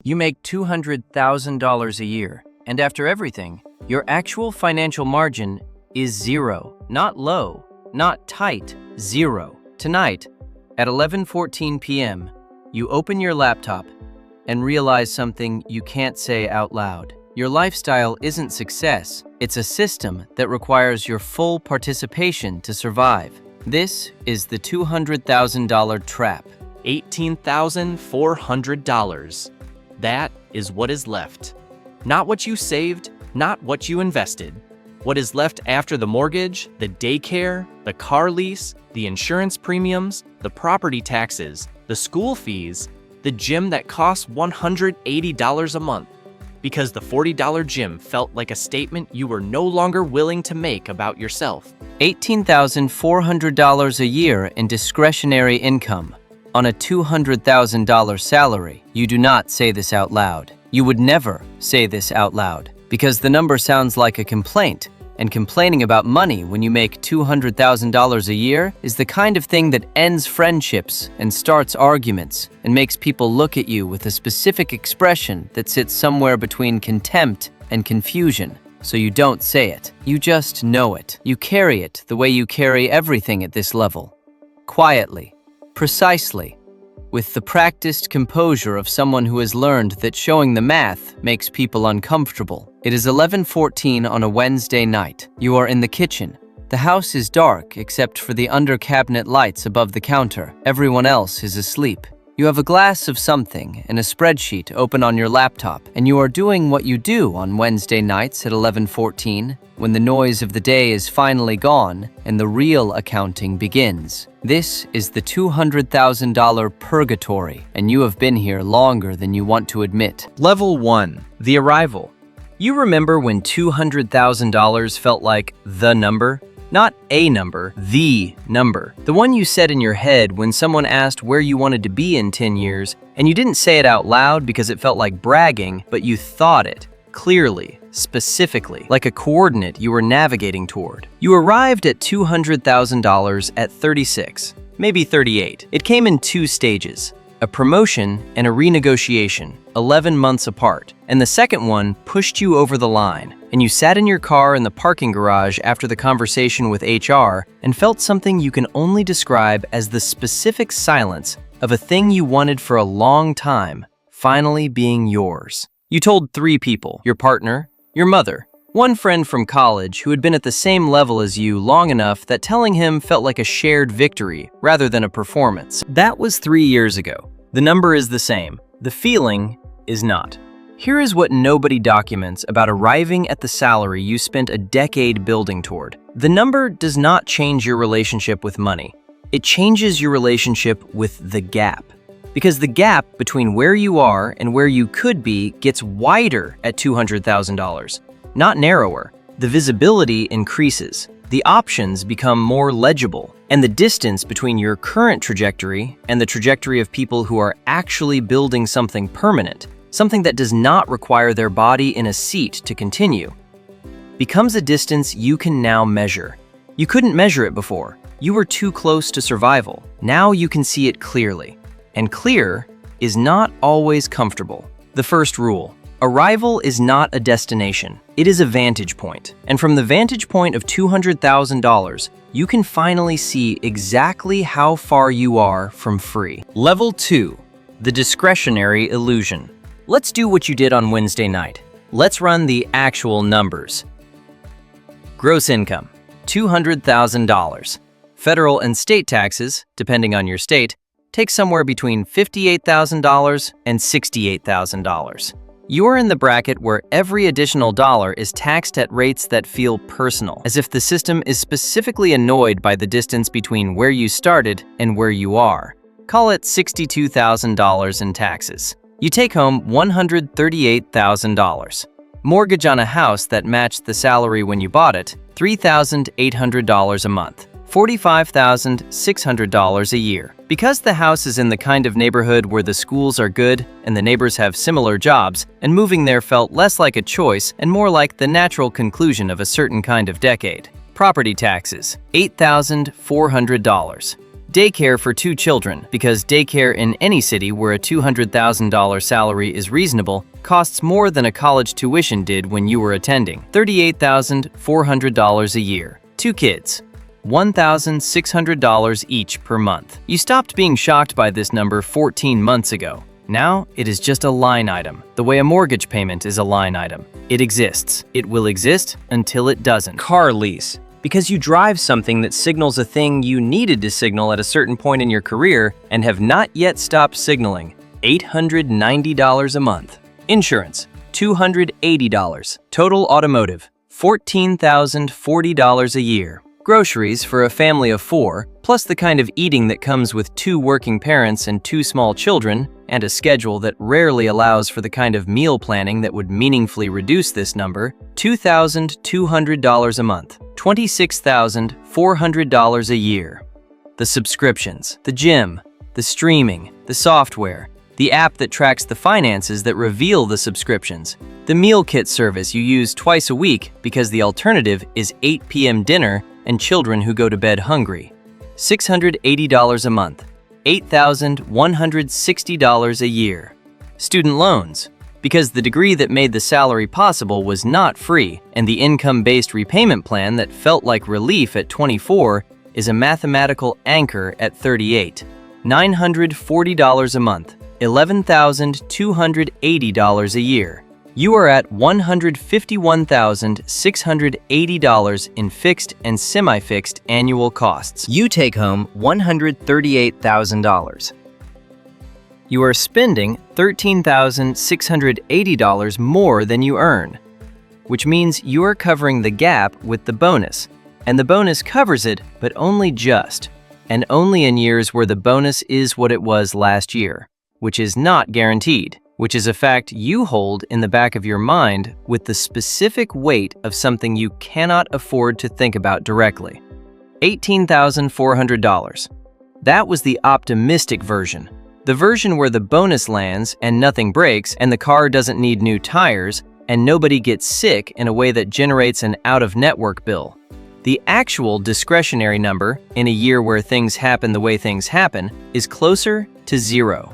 You make $200,000 a year, and after everything, your actual financial margin is zero. Not low, not tight, zero. Tonight, at 11:14 p.m., you open your laptop and realize something you can't say out loud. Your lifestyle isn't success, it's a system that requires your full participation to survive. This is the $200,000 trap. $18,400. That is what is left. Not what you saved, not what you invested. What is left after the mortgage, the daycare, the car lease, the insurance premiums, the property taxes, the school fees, the gym that costs $180 a month. Because the $40 gym felt like a statement you were no longer willing to make about yourself. $18,400 a year in discretionary income. On a $200,000 salary, you do not say this out loud. You would never say this out loud because the number sounds like a complaint, and complaining about money when you make $200,000 a year is the kind of thing that ends friendships and starts arguments and makes people look at you with a specific expression that sits somewhere between contempt and confusion. So you don't say it. You just know it. You carry it the way you carry everything at this level. Quietly. Precisely, with the practiced composure of someone who has learned that showing the math makes people uncomfortable. It is 11:14 on a Wednesday night. You are in the kitchen. The house is dark except for the under-cabinet lights above the counter. Everyone else is asleep. You have a glass of something and a spreadsheet open on your laptop, and you are doing what you do on Wednesday nights at 11:14, when the noise of the day is finally gone and the real accounting begins. This is the $200,000 purgatory, and you have been here longer than you want to admit. Level 1. The arrival. You remember when $200,000 felt like the number? Not a number, the number. The one you said in your head when someone asked where you wanted to be in 10 years, and you didn't say it out loud because it felt like bragging, but you thought it, clearly, specifically, like a coordinate you were navigating toward. You arrived at $200,000 at 36, maybe 38. It came in two stages, a promotion and a renegotiation, 11 months apart. And the second one pushed you over the line, and you sat in your car in the parking garage after the conversation with HR and felt something you can only describe as the specific silence of a thing you wanted for a long time, finally being yours. You told 3 people, your partner, your mother, one friend from college who had been at the same level as you long enough that telling him felt like a shared victory rather than a performance. That was 3 years ago. The number is the same. The feeling is not. Here is what nobody documents about arriving at the salary you spent a decade building toward. The number does not change your relationship with money. It changes your relationship with the gap. Because the gap between where you are and where you could be gets wider at $200,000, not narrower. The visibility increases. The options become more legible, and the distance between your current trajectory and the trajectory of people who are actually building something permanent, something that does not require their body in a seat to continue, becomes a distance you can now measure. You couldn't measure it before. You were too close to survival. Now you can see it clearly. And clear is not always comfortable. The first rule: arrival is not a destination. It is a vantage point. And from the vantage point of $200,000, you can finally see exactly how far you are from free. Level 2. The discretionary illusion. Let's do what you did on Wednesday night. Let's run the actual numbers. Gross income, $200,000. Federal and state taxes, depending on your state, take somewhere between $58,000 and $68,000. You're in the bracket where every additional dollar is taxed at rates that feel personal, as if the system is specifically annoyed by the distance between where you started and where you are. Call it $62,000 in taxes. You take home $138,000. Mortgage on a house that matched the salary when you bought it, $3,800 a month. $45,600 a year. Because the house is in the kind of neighborhood where the schools are good and the neighbors have similar jobs, and moving there felt less like a choice and more like the natural conclusion of a certain kind of decade. Property taxes, $8,400. Daycare for 2 children, because daycare in any city where a $200,000 salary is reasonable costs more than a college tuition did when you were attending. $38,400 a year. 2 kids. $1,600 each per month. You stopped being shocked by this number 14 months ago. Now, it is just a line item, the way a mortgage payment is a line item. It exists. It will exist until it doesn't. Car lease. Because you drive something that signals a thing you needed to signal at a certain point in your career and have not yet stopped signaling. $890 a month. Insurance. $280. Total automotive. $14,040 a year. Groceries for a family of 4, plus the kind of eating that comes with 2 working parents and 2 small children, and a schedule that rarely allows for the kind of meal planning that would meaningfully reduce this number, $2,200 a month, $26,400 a year. The subscriptions, the gym, the streaming, the software, the app that tracks the finances that reveal the subscriptions, the meal kit service you use twice a week because the alternative is 8 p.m. dinner and children who go to bed hungry. $680 a month, $8,160 a year. Student loans, because the degree that made the salary possible was not free, and the income-based repayment plan that felt like relief at 24 is a mathematical anchor at 38. $940 a month, $11,280 a year. You are at $151,680 in fixed and semi-fixed annual costs. You take home $138,000. You are spending $13,680 more than you earn, which means you are covering the gap with the bonus, and the bonus covers it, but only just, and only in years where the bonus is what it was last year, which is not guaranteed, which is a fact you hold in the back of your mind with the specific weight of something you cannot afford to think about directly. $18,400. That was the optimistic version. The version where the bonus lands and nothing breaks and the car doesn't need new tires and nobody gets sick in a way that generates an out-of-network bill. The actual discretionary number, in a year where things happen the way things happen, is closer to 0.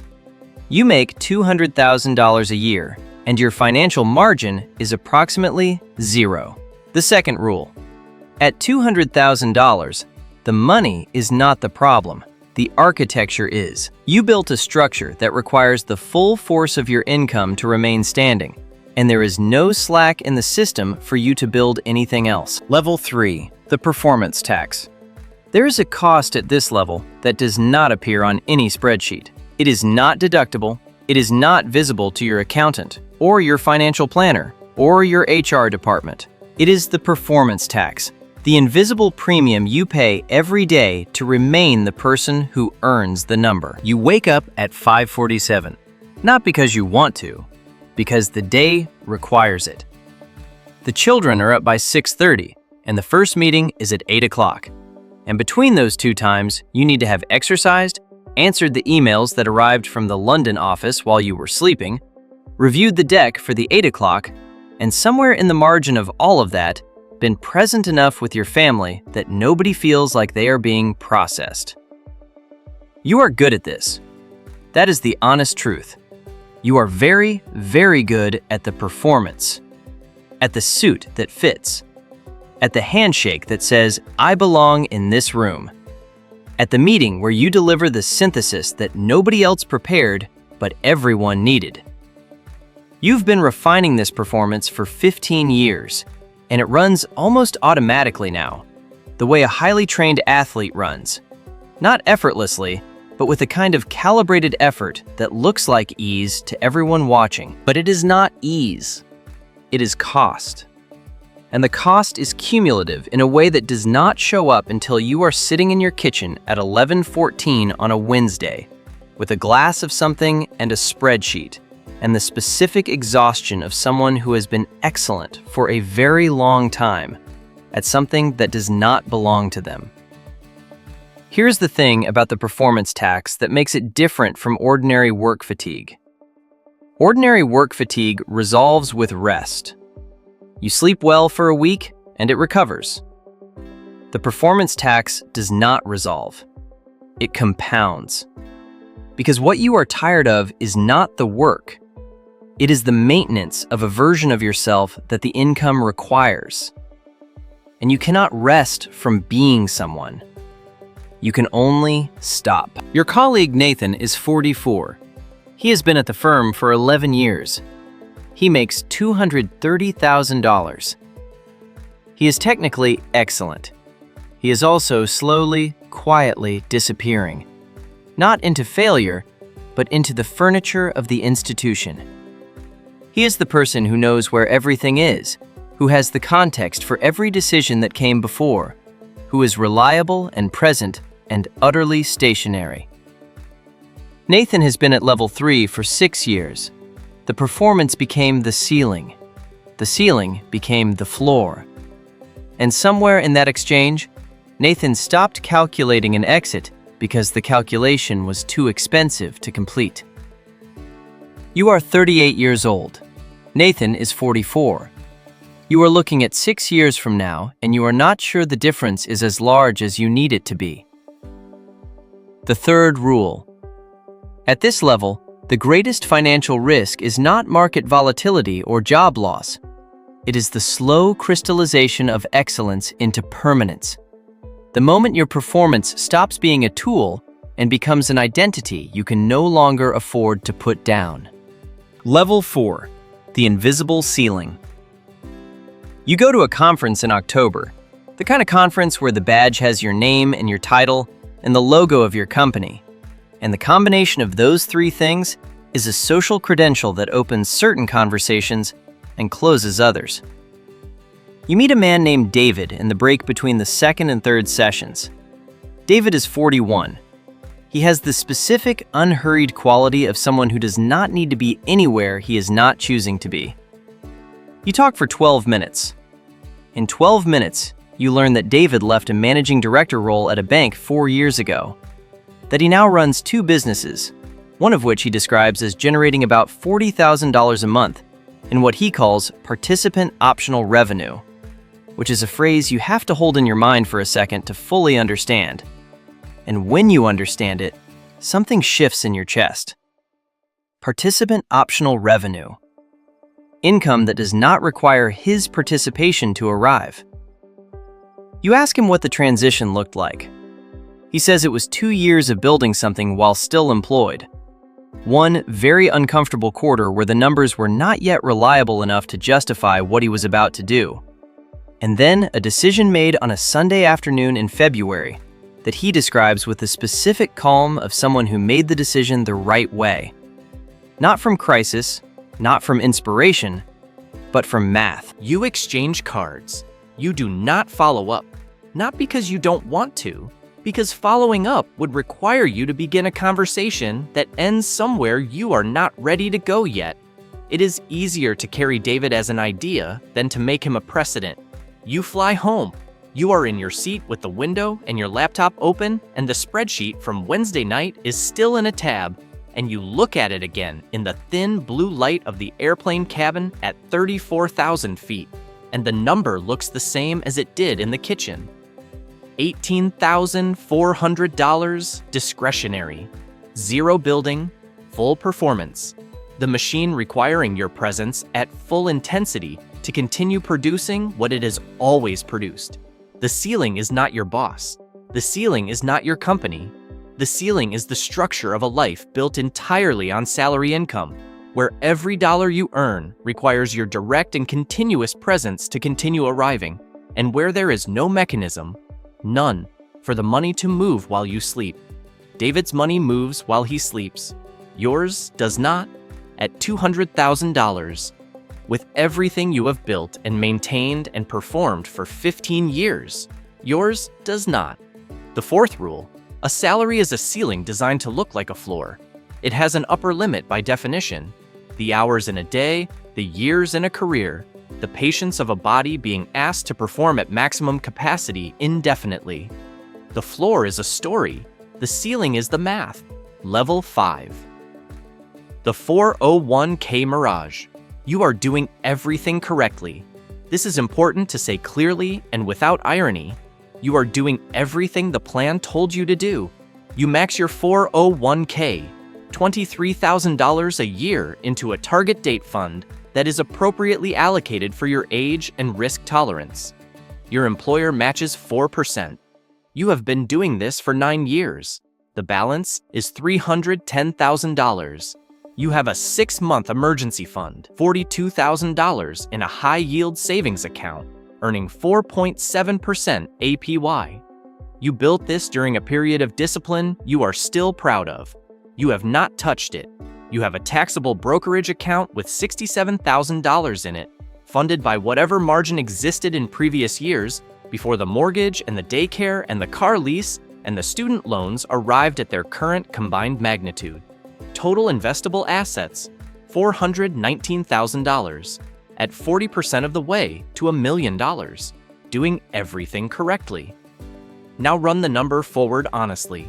You make $200,000 a year, and your financial margin is approximately 0. The second rule. At $200,000, the money is not the problem. The architecture is. You built a structure that requires the full force of your income to remain standing, and there is no slack in the system for you to build anything else. Level 3. The performance tax. There is a cost at this level that does not appear on any spreadsheet. It is not deductible, it is not visible to your accountant, or your financial planner, or your HR department. It is the performance tax, the invisible premium you pay every day to remain the person who earns the number. You wake up at 5:47, not because you want to, because the day requires it. The children are up by 6:30, and the first meeting is at 8 o'clock. And between those 2 times, you need to have exercised, answered the emails that arrived from the London office while you were sleeping, reviewed the deck for the 8 o'clock, and somewhere in the margin of all of that, been present enough with your family that nobody feels like they are being processed. You are good at this. That is the honest truth. You are very, very good at the performance, at the suit that fits, at the handshake that says, "I belong in this room," at the meeting where you deliver the synthesis that nobody else prepared, but everyone needed. You've been refining this performance for 15 years, and it runs almost automatically now, the way a highly trained athlete runs. Not effortlessly, but with a kind of calibrated effort that looks like ease to everyone watching. But it is not ease. It is cost. And the cost is cumulative in a way that does not show up until you are sitting in your kitchen at 11:14 on a Wednesday with a glass of something and a spreadsheet, and the specific exhaustion of someone who has been excellent for a very long time at something that does not belong to them. Here's the thing about the performance tax that makes it different from ordinary work fatigue. Ordinary work fatigue resolves with rest. You sleep well for a week, and it recovers. The performance tax does not resolve. it compounds. Because what you are tired of is not the work. It is the maintenance of a version of yourself that the income requires. And you cannot rest from being someone. You can only stop. Your colleague Nathan is 44. He has been at the firm for 11 years. He makes $230,000. He is technically excellent. He is also slowly, quietly disappearing. Not into failure, but into the furniture of the institution. He is the person who knows where everything is, who has the context for every decision that came before, who is reliable and present and utterly stationary. Nathan has been at level 3 for 6 years. The performance became the ceiling. The ceiling became the floor. And somewhere in that exchange, Nathan stopped calculating an exit because the calculation was too expensive to complete. You are 38 years old. Nathan is 44. You are looking at 6 years from now, and you are not sure the difference is as large as you need it to be. The third rule. At this level, the greatest financial risk is not market volatility or job loss. It is the slow crystallization of excellence into permanence. The moment your performance stops being a tool and becomes an identity you can no longer afford to put down. Level 4. The invisible ceiling. You go to a conference in October, the kind of conference where the badge has your name and your title and the logo of your company. And the combination of those three things is a social credential that opens certain conversations and closes others. You meet a man named David in the break between the second and third sessions. David is 41. He has the specific, unhurried quality of someone who does not need to be anywhere he is not choosing to be. You talk for 12 minutes. In 12 minutes, you learn that David left a managing director role at a bank 4 years ago, that he now runs 2 businesses, one of which he describes as generating about $40,000 a month in what he calls participant optional revenue, which is a phrase you have to hold in your mind for a second to fully understand. And when you understand it, something shifts in your chest. Participant optional revenue. Income that does not require his participation to arrive. You ask him what the transition looked like. He says it was 2 years of building something while still employed. One very uncomfortable quarter where the numbers were not yet reliable enough to justify what he was about to do. And then a decision made on a Sunday afternoon in February that he describes with the specific calm of someone who made the decision the right way. Not from crisis, not from inspiration, but from math. You exchange cards. You do not follow up. Not because you don't want to, because following up would require you to begin a conversation that ends somewhere you are not ready to go yet. It is easier to carry David as an idea than to make him a precedent. You fly home. You are in your seat with the window and your laptop open, and the spreadsheet from Wednesday night is still in a tab, and you look at it again in the thin blue light of the airplane cabin at 34,000 feet, and the number looks the same as it did in the kitchen. $18,400 discretionary. 0 building, full performance. The machine requiring your presence at full intensity to continue producing what it has always produced. The ceiling is not your boss. The ceiling is not your company. The ceiling is the structure of a life built entirely on salary income, where every dollar you earn requires your direct and continuous presence to continue arriving, and where there is no mechanism, none, for the money to move while you sleep. David's money moves while he sleeps. Yours does not, at $200,000. With everything you have built and maintained and performed for 15 years, yours does not. The fourth rule: a salary is a ceiling designed to look like a floor. It has an upper limit by definition. The hours in a day, the years in a career, the patience of a body being asked to perform at maximum capacity indefinitely. The floor is a story. The ceiling is the math. Level 5. The 401k mirage. You are doing everything correctly. This is important to say clearly and without irony. You are doing everything the plan told you to do. You max your 401k, $23,000 a year, into a target date fund that is appropriately allocated for your age and risk tolerance. Your employer matches 4%. You have been doing this for 9 years. The balance is $310,000. You have a 6-month emergency fund, $42,000 in a high-yield savings account, earning 4.7% APY. You built this during a period of discipline you are still proud of. You have not touched it. You have a taxable brokerage account with $67,000 in it, funded by whatever margin existed in previous years before the mortgage and the daycare and the car lease and the student loans arrived at their current combined magnitude. Total investable assets, $419,000, at 40% of the way to $1 million, doing everything correctly. Now run the number forward honestly,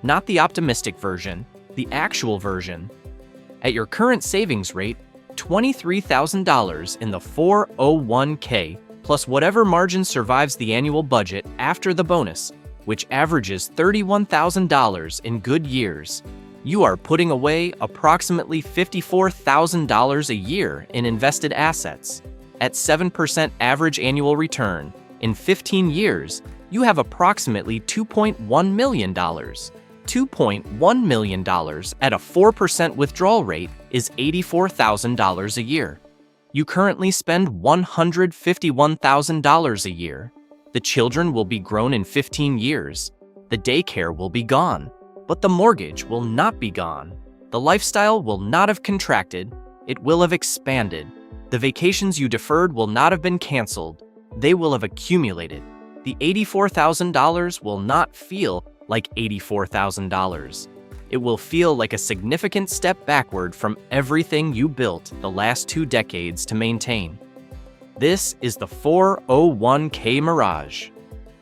not the optimistic version, the actual version. At your current savings rate, $23,000 in the 401k plus whatever margin survives the annual budget after the bonus, which averages $31,000 in good years. You are putting away approximately $54,000 a year in invested assets. At 7% average annual return, in 15 years, you have approximately $2.1 million. $2.1 million at a 4% withdrawal rate is $84,000 a year. You currently spend $151,000 a year. The children will be grown in 15 years. The daycare will be gone, but the mortgage will not be gone. The lifestyle will not have contracted, it will have expanded. The vacations you deferred will not have been canceled, they will have accumulated. The $84,000 will not feel like $84,000. It will feel like a significant step backward from everything you built the last 2 decades to maintain. This is the 401k mirage.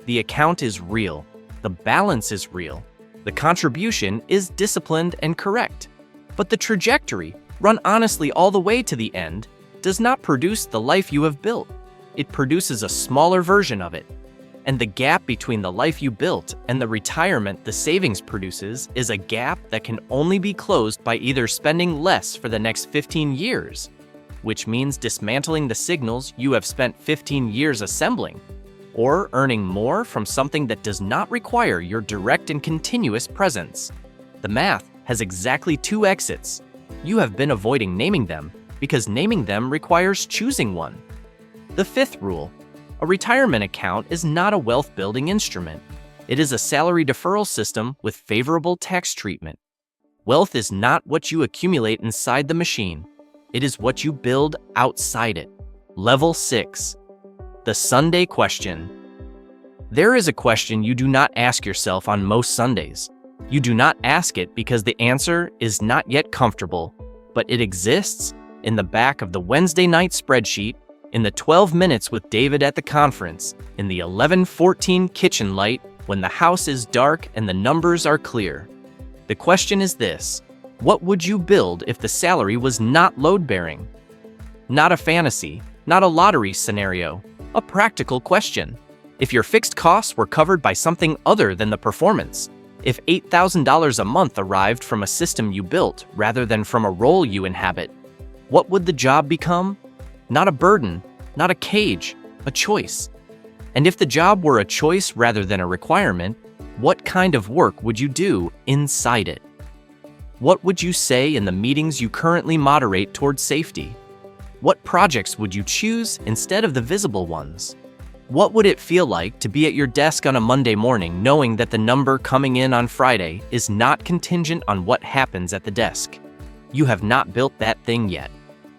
The account is real. The balance is real. The contribution is disciplined and correct. But the trajectory, run honestly all the way to the end, does not produce the life you have built. It produces a smaller version of it. And the gap between the life you built and the retirement the savings produces is a gap that can only be closed by either spending less for the next 15 years, which means dismantling the signals you have spent 15 years assembling, or earning more from something that does not require your direct and continuous presence. The math has exactly 2 exits. You have been avoiding naming them because naming them requires choosing one. The 5th rule: a retirement account is not a wealth-building instrument. It is a salary deferral system with favorable tax treatment. Wealth is not what you accumulate inside the machine. It is what you build outside it. Level 6. The Sunday question. There is a question you do not ask yourself on most Sundays. You do not ask it because the answer is not yet comfortable, but it exists in the back of the Wednesday night spreadsheet, in the 12 minutes with David at the conference, in the 11:14 kitchen light when the house is dark and the numbers are clear. The question is this: what would you build if the salary was not load-bearing? Not a fantasy, not a lottery scenario, a practical question. If your fixed costs were covered by something other than the performance, if $8,000 a month arrived from a system you built rather than from a role you inhabit, what would the job become? Not a burden, not a cage, a choice. And if the job were a choice rather than a requirement, what kind of work would you do inside it? What would you say in the meetings you currently moderate towards safety? What projects would you choose instead of the visible ones? What would it feel like to be at your desk on a Monday morning knowing that the number coming in on Friday is not contingent on what happens at the desk? You have not built that thing yet.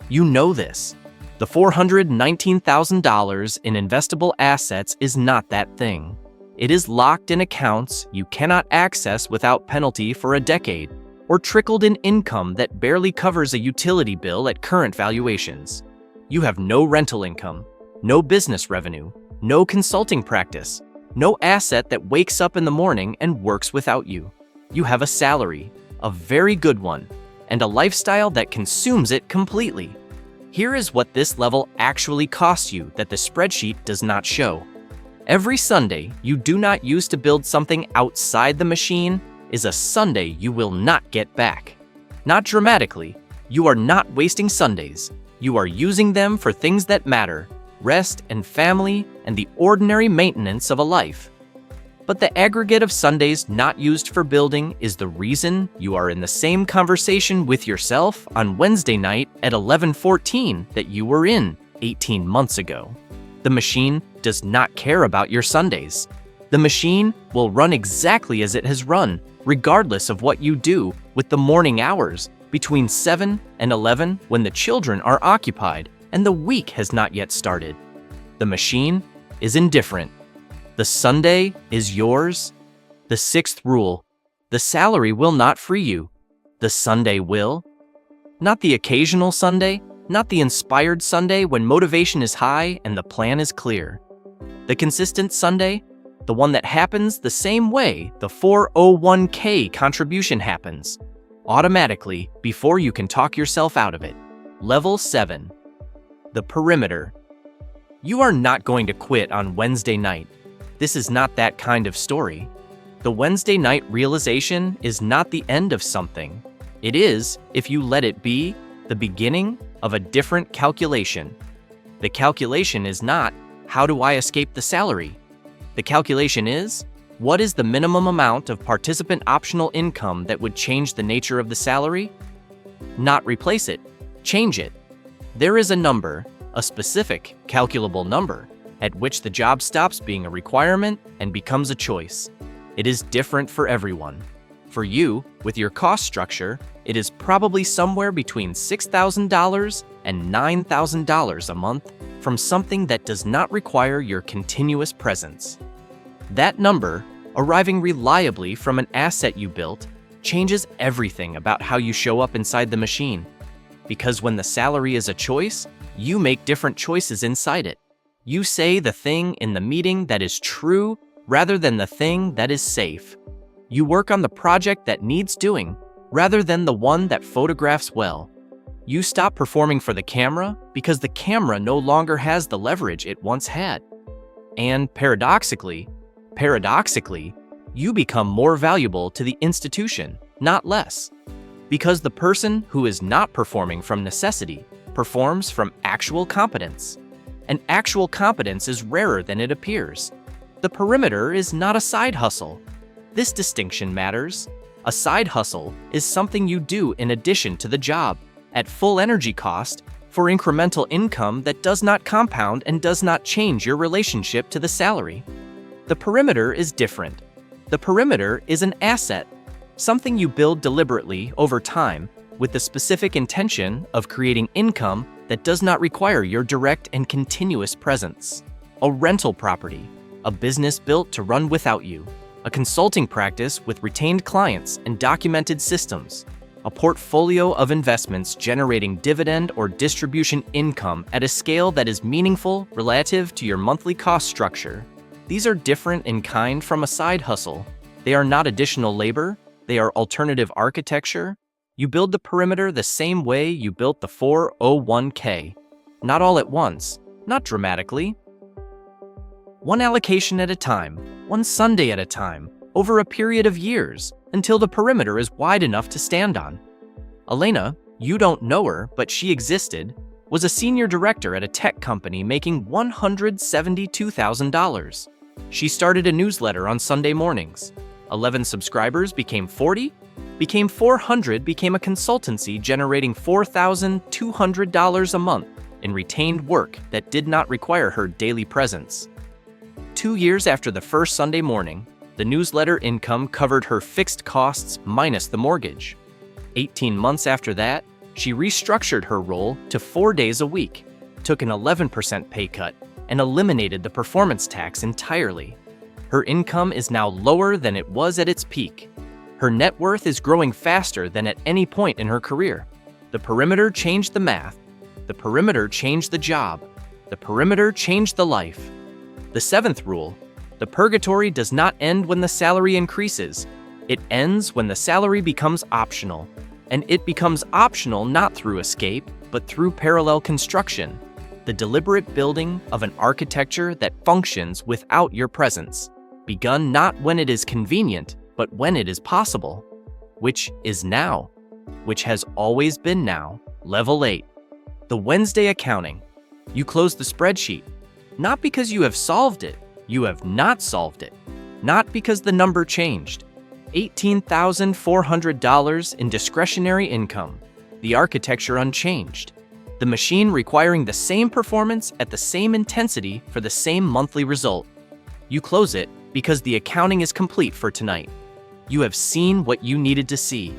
You know this. The $419,000 in investable assets is not that thing. It is locked in accounts you cannot access without penalty for a decade, or trickled in income that barely covers a utility bill at current valuations. You have no rental income, no business revenue, no consulting practice, no asset that wakes up in the morning and works without you. You have a salary, a very good one, and a lifestyle that consumes it completely. Here is what this level actually costs you that the spreadsheet does not show. Every Sunday, you do not use to build something outside the machine, is a Sunday you will not get back. Not dramatically. You are not wasting Sundays. You are using them for things that matter: rest and family and the ordinary maintenance of a life. But the aggregate of Sundays not used for building is the reason you are in the same conversation with yourself on Wednesday night at 11:14 that you were in 18 months ago. The machine does not care about your Sundays. The machine will run exactly as it has run, regardless of what you do with the morning hours between 7 and 11 when the children are occupied and the week has not yet started. The machine is indifferent. The Sunday is yours. The sixth rule: the salary will not free you. The Sunday will. Not the occasional Sunday, not the inspired Sunday when motivation is high and the plan is clear. The consistent Sunday, the one that happens the same way the 401k contribution happens, automatically before you can talk yourself out of it. Level 7. The perimeter. You are not going to quit on Wednesday night. This is not that kind of story. The Wednesday night realization is not the end of something. It is, if you let it be, the beginning of a different calculation. The calculation is not, how do I escape the salary? The calculation is, what is the minimum amount of participant optional income that would change the nature of the salary? Not replace it, change it. There is a number, a specific, calculable number, at which the job stops being a requirement and becomes a choice. It is different for everyone. For you, with your cost structure, it is probably somewhere between $6,000 and $9,000 a month from something that does not require your continuous presence. That number, arriving reliably from an asset you built, changes everything about how you show up inside the machine. Because when the salary is a choice, you make different choices inside it. You say the thing in the meeting that is true rather than the thing that is safe. You work on the project that needs doing rather than the one that photographs well. You stop performing for the camera because the camera no longer has the leverage it once had. And paradoxically, you become more valuable to the institution, not less. Because the person who is not performing from necessity performs from actual competence. And actual competence is rarer than it appears. The perimeter is not a side hustle. This distinction matters. A side hustle is something you do in addition to the job, at full energy cost, for incremental income that does not compound and does not change your relationship to the salary. The perimeter is different. The perimeter is an asset, something you build deliberately over time with the specific intention of creating income that does not require your direct and continuous presence. A rental property, a business built to run without you, a consulting practice with retained clients and documented systems, a portfolio of investments generating dividend or distribution income at a scale that is meaningful relative to your monthly cost structure. These are different in kind from a side hustle. They are not additional labor, they are alternative architecture. You build the perimeter the same way you built the 401k. Not all at once, not dramatically. One allocation at a time, one Sunday at a time, over a period of years, until the perimeter is wide enough to stand on. Elena, you don't know her, but she existed, was a senior director at a tech company making $172,000. She started a newsletter on Sunday mornings. 11 subscribers became 40, became 400, became a consultancy generating $4,200 a month in retained work that did not require her daily presence. 2 years after the first Sunday morning, the newsletter income covered her fixed costs minus the mortgage. 18 months after that, she restructured her role to 4 days a week, took an 11% pay cut, and eliminated the performance tax entirely. Her income is now lower than it was at its peak. Her net worth is growing faster than at any point in her career. The perimeter changed the math. The perimeter changed the job. The perimeter changed the life. The seventh rule: the purgatory does not end when the salary increases. It ends when the salary becomes optional. And it becomes optional not through escape, but through parallel construction, the deliberate building of an architecture that functions without your presence, begun not when it is convenient, but when it is possible, which is now, which has always been now. Level 8. The Wednesday accounting. You close the spreadsheet, not because you have solved it, you have not solved it, not because the number changed. $18,400 in discretionary income, the architecture unchanged, the machine requiring the same performance at the same intensity for the same monthly result. You close it because the accounting is complete for tonight. You have seen what you needed to see.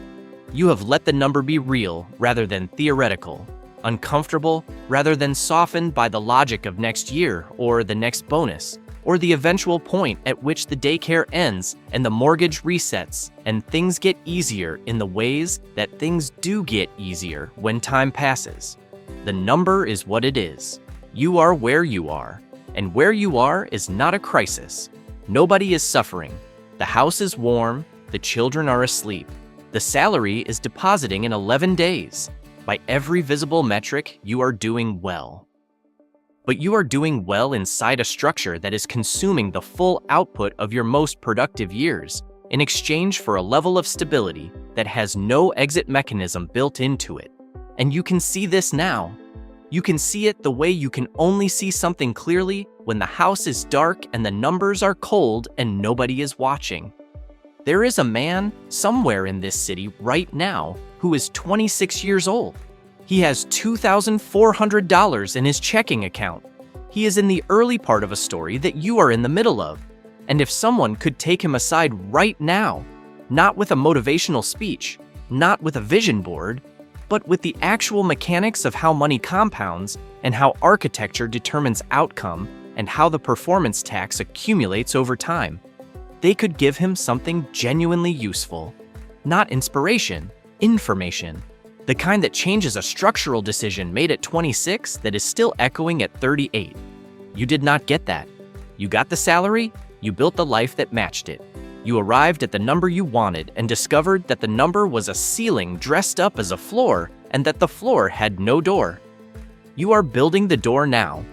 You have let the number be real rather than theoretical, uncomfortable rather than softened by the logic of next year or the next bonus, or the eventual point at which the daycare ends and the mortgage resets and things get easier in the ways that things do get easier when time passes. The number is what it is. You are where you are, and where you are is not a crisis. Nobody is suffering. The house is warm, the children are asleep. The salary is depositing in 11 days. By every visible metric, you are doing well. But you are doing well inside a structure that is consuming the full output of your most productive years in exchange for a level of stability that has no exit mechanism built into it. And you can see this now. You can see it the way you can only see something clearly when the house is dark and the numbers are cold and nobody is watching. There is a man somewhere in this city right now who is 26 years old. He has $2,400 in his checking account. He is in the early part of a story that you are in the middle of. And if someone could take him aside right now, not with a motivational speech, not with a vision board, but with the actual mechanics of how money compounds and how architecture determines outcome and how the performance tax accumulates over time, they could give him something genuinely useful. Not inspiration, information. The kind that changes a structural decision made at 26 that is still echoing at 38. You did not get that. You got the salary, you built the life that matched it. You arrived at the number you wanted and discovered that the number was a ceiling dressed up as a floor and that the floor had no door. You are building the door now.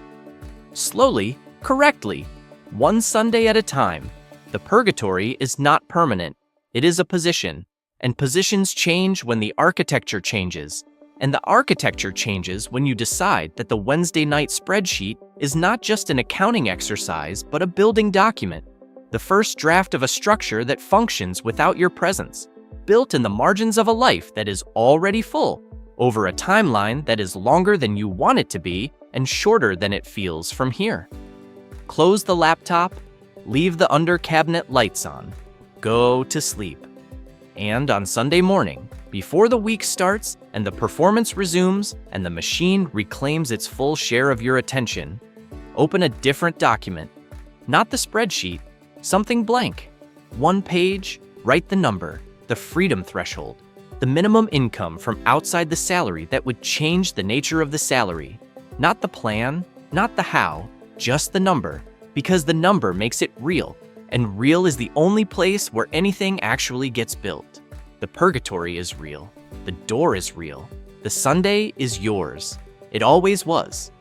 Slowly, correctly, one Sunday at a time. The purgatory is not permanent. It is a position. And positions change when the architecture changes. And the architecture changes when you decide that the Wednesday night spreadsheet is not just an accounting exercise, but a building document. The first draft of a structure that functions without your presence, built in the margins of a life that is already full, over a timeline that is longer than you want it to be and shorter than it feels from here. Close the laptop, leave the under cabinet lights on, go to sleep. And on Sunday morning, before the week starts and the performance resumes and the machine reclaims its full share of your attention, open a different document, not the spreadsheet, something blank. One page, write the number, the freedom threshold, the minimum income from outside the salary that would change the nature of the salary. Not the plan, not the how, just the number, because the number makes it real, and real is the only place where anything actually gets built. The purgatory is real. The door is real. The Sunday is yours. It always was.